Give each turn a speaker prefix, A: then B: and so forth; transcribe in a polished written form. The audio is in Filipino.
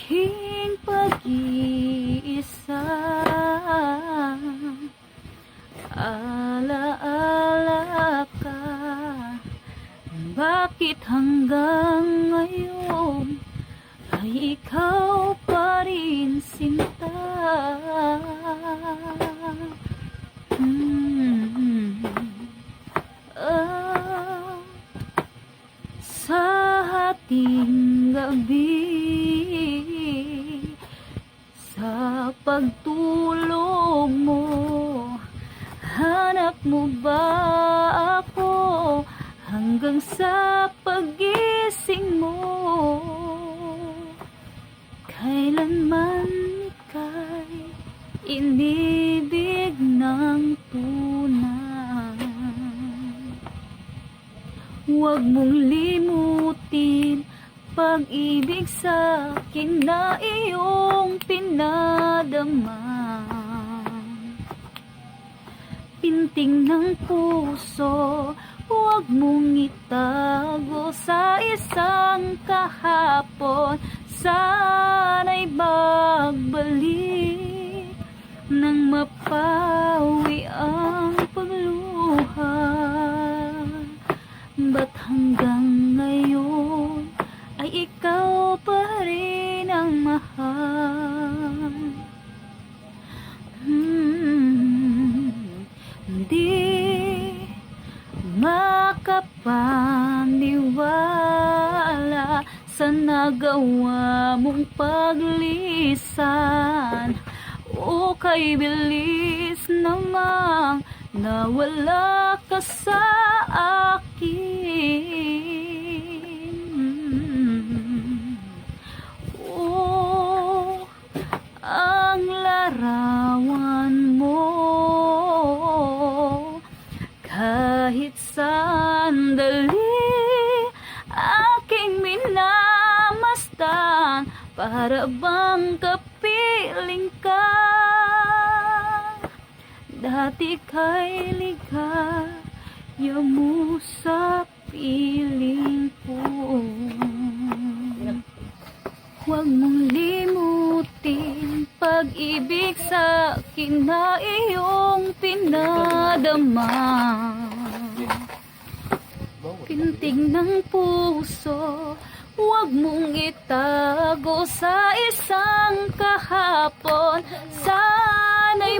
A: aking pag-iisa. Alaala ka, bakit hanggang ngayon ay ikaw pa rin sinta? Sa ating gabi, sa pagtulog mo, hanap mo ba ako hanggang sa paggising mo? Kailanman ika'y inibig ng tunay. Huwag mong limutin pag-ibig sa akin na iyong pinadama. Pinting ng puso, huwag mong itago sa isang kahapon. Sana'y magbalik nang mapawi ang pagluha. Ba't hanggang ngayon ay ikaw pa rin ang mahal? Hindi makapaniwala sa nagawa mong paglisan. O kay bilis namang nawala ka sa akin. Oh, ang larawan mo, kahit sandali aking minamasdan, para bang kapiling ka. Dati kay ligaya mo sa piling ko. Huwag mong limutin pag-ibig sa akin na iyong pinadama. Pintig ng puso, huwag mong itago sa isang kahapon. Sana'y